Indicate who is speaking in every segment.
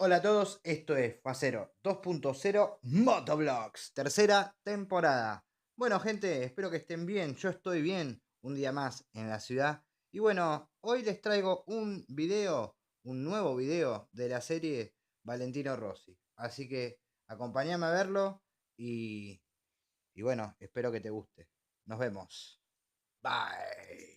Speaker 1: Hola a todos, esto es FAZERO 2.0 motovlogs, tercera temporada. Bueno gente, espero que estén bien, yo estoy bien, un día más en la ciudad. Y bueno, hoy les traigo un nuevo video de la serie Valentino Rossi. Así que acompáñame a verlo y bueno, espero que te guste. Nos vemos. Bye.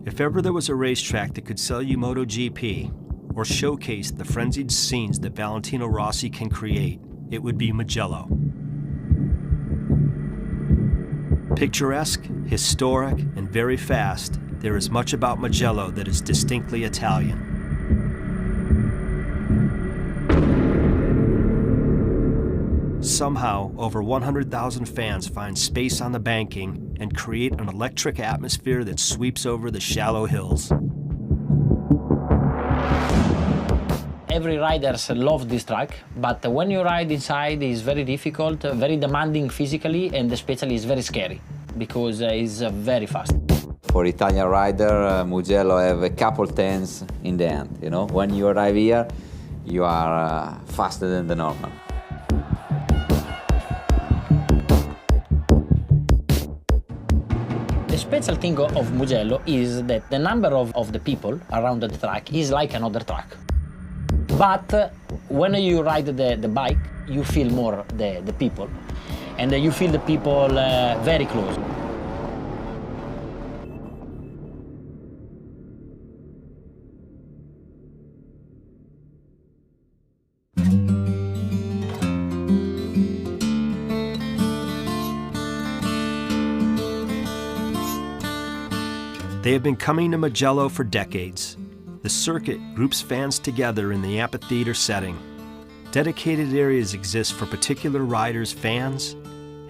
Speaker 2: If ever there was a racetrack that could sell you MotoGP or showcase the frenzied scenes that Valentino Rossi can create, it would be Mugello. Picturesque, historic, and very fast, there is much about Mugello that is distinctly Italian. Somehow, over 100,000 fans find space on the banking and create an electric atmosphere that sweeps over the shallow hills.
Speaker 3: Every riders love this track, but when you ride inside it's very difficult, very demanding physically, and especially it's very scary because it's very fast.
Speaker 4: For Italian rider, Mugello have a couple turns in the end. You know, when you arrive here, you are faster than the normal.
Speaker 3: The special thing of Mugello is that the number of the people around the track is like another track. But when you ride the bike, you feel more the people, and you feel the people very close.
Speaker 2: They have been coming to Mugello for decades. The circuit groups fans together in the amphitheater setting. Dedicated areas exist for particular riders' fans,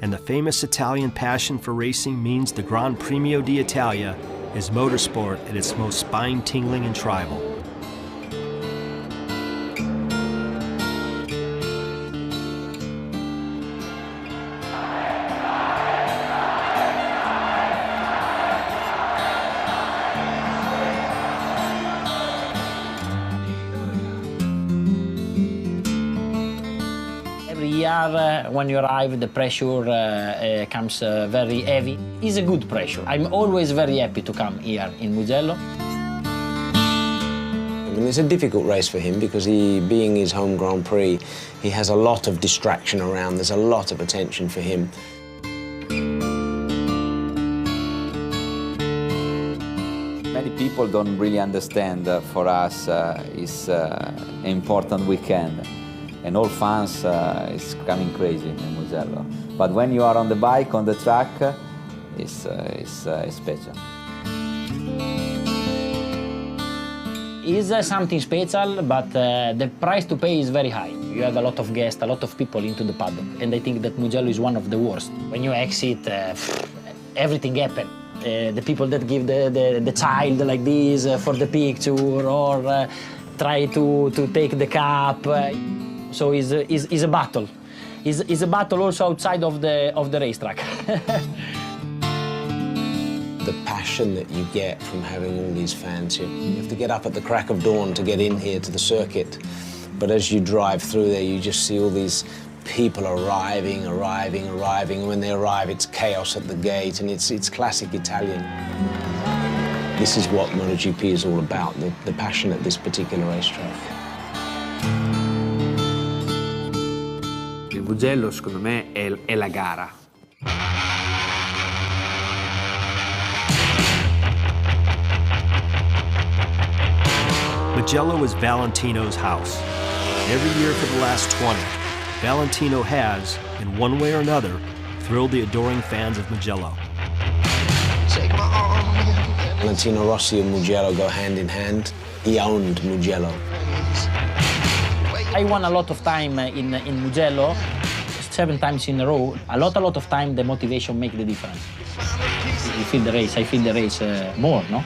Speaker 2: and the famous Italian passion for racing means the Gran Premio d'Italia is motorsport at its most spine-tingling and tribal.
Speaker 3: Every year, when you arrive, the pressure comes very heavy. It's a good pressure. I'm always very happy to come here in Mugello.
Speaker 5: I mean, it's a difficult race for him because being his home Grand Prix, he has a lot of distraction around. There's a lot of attention for him.
Speaker 4: Many people don't really understand for us it's an important weekend. And all fans is coming crazy in Mugello. But when you are on the bike, on the track, it's special.
Speaker 3: It's something special, but the price to pay is very high. You have a lot of guests, a lot of people into the paddock, and I think that Mugello is one of the worst. When you exit, everything happens. The people that give the child like this for the picture, or try to take the cup. So it's a battle. It's a battle also outside of the racetrack.
Speaker 5: The passion that you get from having all these fans here. You have to get up at the crack of dawn to get in here to the circuit. But as you drive through there, you just see all these people arriving. And when they arrive, it's chaos at the gate, and it's classic Italian. This is what MotoGP is all about, the passion at this particular racetrack.
Speaker 6: Il Mugello, secondo me, è la gara.
Speaker 2: Mugello is Valentino's house. Every year for the last 20, Valentino has, in one way or another, thrilled the adoring fans of Mugello.
Speaker 5: Valentino Rossi and Mugello go hand in hand. He owned Mugello.
Speaker 3: I won a lot of time in Mugello, 7 times in a row, a lot of time the motivation make the difference. You feel the race, I feel the race more, no?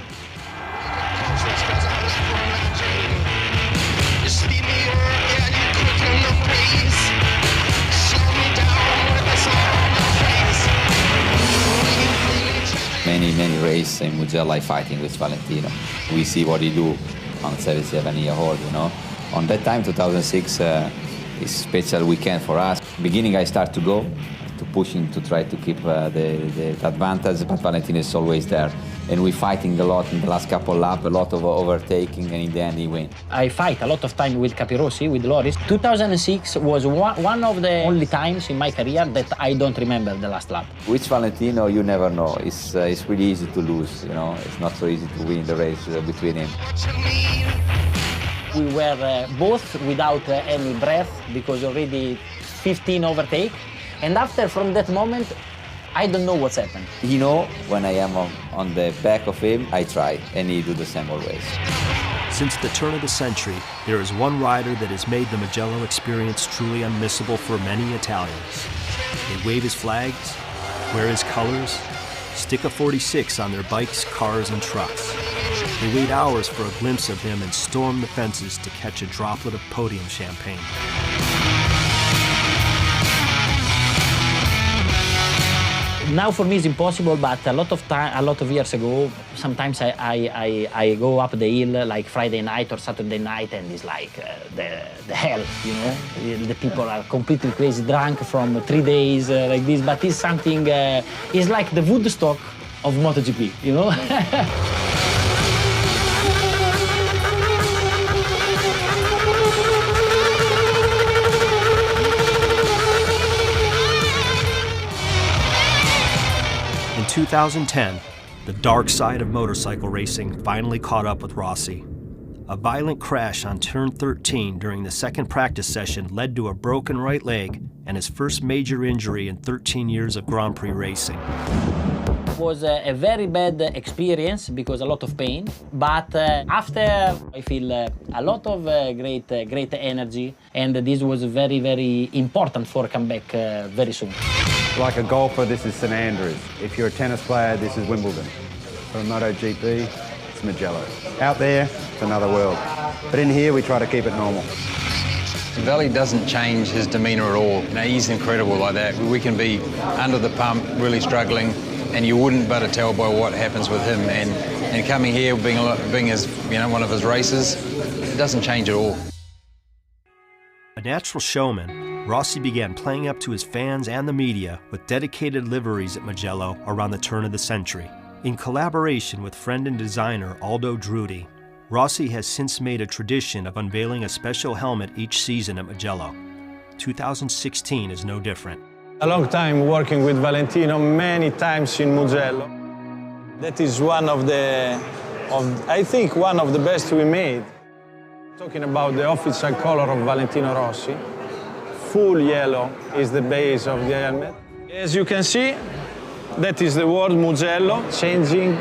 Speaker 4: Many races in Mugello fighting with Valentino. We see what he do on 37-year old, you know. On that time, 2006, is a special weekend for us. Beginning, I start to go, to push him to try to keep the advantage, but Valentino is always there. And we're fighting a lot in the last couple laps, a lot of overtaking, and in the end, he wins.
Speaker 3: I fight a lot of time with Capirossi, with Loris. 2006 was one of the only times in my career that I don't remember the last lap.
Speaker 4: Which Valentino, you never know. It's really easy to lose, you know. It's not so easy to win the race between him.
Speaker 3: We were both without any breath because already 15 overtake. And after, from that moment, I don't know what's happened.
Speaker 4: You know, when I am on the back of him, I try, and he do the same always.
Speaker 2: Since the turn of the century, there is one rider that has made the Mugello experience truly unmissable for many Italians. They wave his flags, wear his colors, stick a 46 on their bikes, cars, and trucks. They wait hours for a glimpse of him and storm the fences to catch a droplet of podium champagne.
Speaker 3: Now for me it's impossible, but a lot of years ago, sometimes I go up the hill like Friday night or Saturday night, and it's like the hell, you know. The people are completely crazy, drunk from 3 days like this, but it's something, it's like the Woodstock of MotoGP, you know.
Speaker 2: In 2010, the dark side of motorcycle racing finally caught up with Rossi. A violent crash on turn 13 during the second practice session led to a broken right leg and his first major injury in 13 years of Grand Prix racing.
Speaker 3: It was a very bad experience because a lot of pain, but after I feel a lot of great energy, and this was very, very important for comeback very soon.
Speaker 7: Like a golfer, this is St Andrews. If you're a tennis player, this is Wimbledon. For a MotoGP, it's Mugello. Out there, it's another world. But in here, we try to keep it normal.
Speaker 8: Valley doesn't change his demeanour at all. You know, he's incredible like that. We can be under the pump, really struggling, and you wouldn't but tell by what happens with him. And coming here, being his, you know, one of his races, it doesn't change at all.
Speaker 2: A natural showman, Rossi began playing up to his fans and the media with dedicated liveries at Mugello around the turn of the century. In collaboration with friend and designer Aldo Drudi, Rossi has since made a tradition of unveiling a special helmet each season at Mugello. 2016 is no different.
Speaker 9: A long time working with Valentino, many times in Mugello. That is I think one of the best we made. Talking about the official color of Valentino Rossi, full yellow is the base of the helmet. As you can see, that is the word Mugello, changing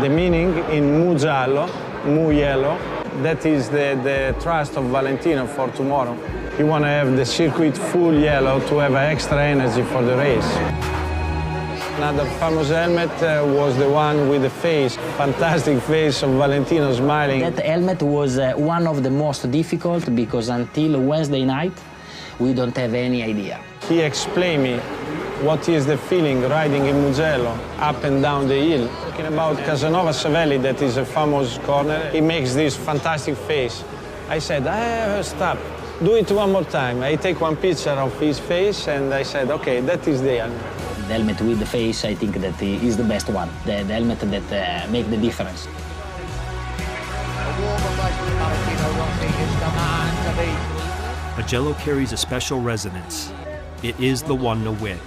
Speaker 9: the meaning in Mu Giallo, Mu Yellow. That is the trust of Valentino for tomorrow. You want to have the circuit full yellow to have extra energy for the race. Another famous helmet was the one with the face, fantastic face of Valentino smiling.
Speaker 3: That helmet was one of the most difficult because until Wednesday night, we don't have any idea.
Speaker 9: He explained me what is the feeling riding in Mugello, up and down the hill. Talking about Casanova Savelli, that is a famous corner, he makes this fantastic face. I said, stop, do it one more time. I take one picture of his face and I said, okay, that is the helmet.
Speaker 3: The helmet with the face, I think that is the best one. The helmet that makes the difference.
Speaker 2: Mugello carries a special resonance. It is the one to win.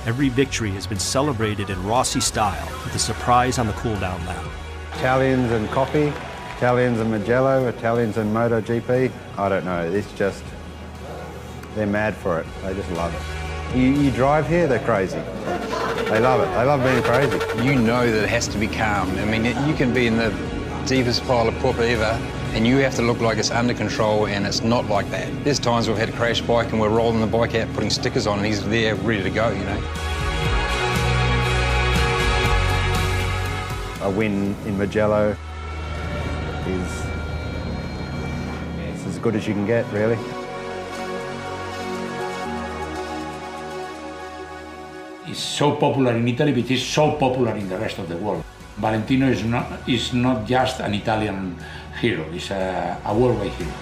Speaker 2: Every victory has been celebrated in Rossi style with a surprise on the cool-down lap.
Speaker 7: Italians and coffee, Italians and Mugello, Italians and MotoGP. I don't know, it's just, they're mad for it. They just love it. You drive here, they're crazy. They love it. They love being crazy.
Speaker 8: You know that it has to be calm. I mean, you can be in the deepest pile of proper ever, and you have to look like it's under control, and it's not like that. There's times we've had a crash bike and we're rolling the bike out, putting stickers on, and he's there ready to go, you know.
Speaker 7: A win in Mugello is as good as you can get, really.
Speaker 10: It's so popular in Italy, but it's so popular in the rest of the world. Valentino is not just an Italian hero, he's a worldwide hero.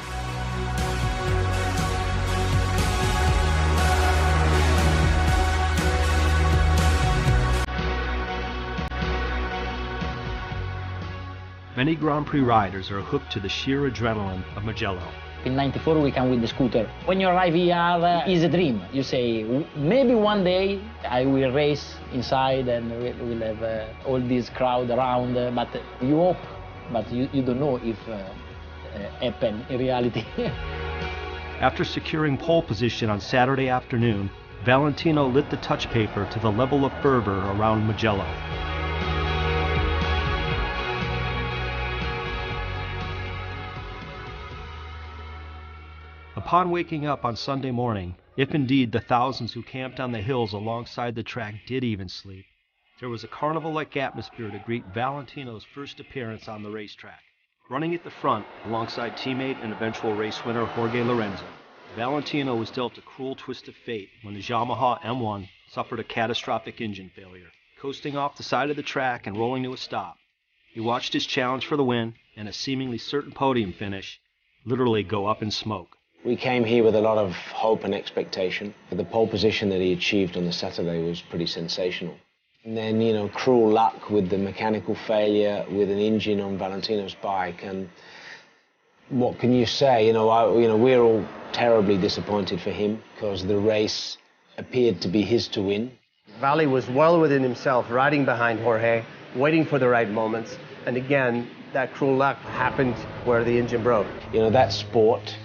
Speaker 2: Many Grand Prix riders are hooked to the sheer adrenaline of Mugello.
Speaker 3: In '94 we come with the scooter. When you arrive here, it's a dream. You say, maybe one day I will race inside and we'll have all this crowd around, but you hope, but you don't know if happen in reality.
Speaker 2: After securing pole position on Saturday afternoon, Valentino lit the touch paper to the level of fervor around Mugello. Upon waking up on Sunday morning, if indeed the thousands who camped on the hills alongside the track did even sleep, there was a carnival-like atmosphere to greet Valentino's first appearance on the racetrack. Running at the front, alongside teammate and eventual race winner Jorge Lorenzo, Valentino was dealt a cruel twist of fate when his Yamaha M1 suffered a catastrophic engine failure. Coasting off the side of the track and rolling to a stop, he watched his challenge for the win and a seemingly certain podium finish literally go up in smoke.
Speaker 5: We came here with a lot of hope and expectation. The pole position that he achieved on the Saturday was pretty sensational. And then, you know, cruel luck with the mechanical failure with an engine on Valentino's bike. And what can you say? We're all terribly disappointed for him because the race appeared to be his to win.
Speaker 11: Valley was well within himself, riding behind Jorge, waiting for the right moments. And again, that cruel luck happened where the engine broke.
Speaker 5: You know, that sport,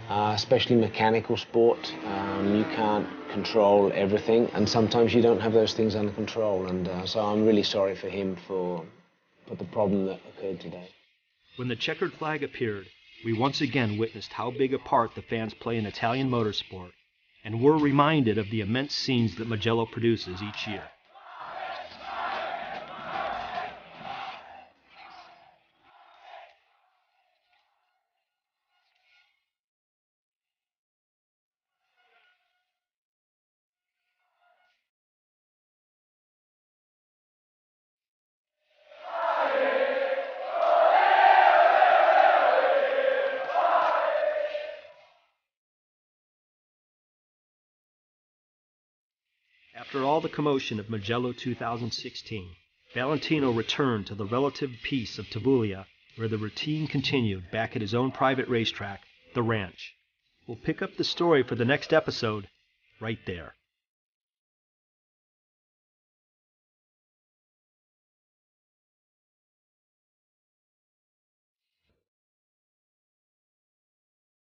Speaker 5: especially mechanical sport, you can't control everything, and sometimes you don't have those things under control, and so I'm really sorry for him for the problem that occurred today.
Speaker 2: When the checkered flag appeared, we once again witnessed how big a part the fans play in Italian motorsport, and were reminded of the immense scenes that Mugello produces each year. After all the commotion of Mugello 2016, Valentino returned to the relative peace of Tivoli, where the routine continued back at his own private racetrack, the Ranch. We'll pick up the story for the next episode right there.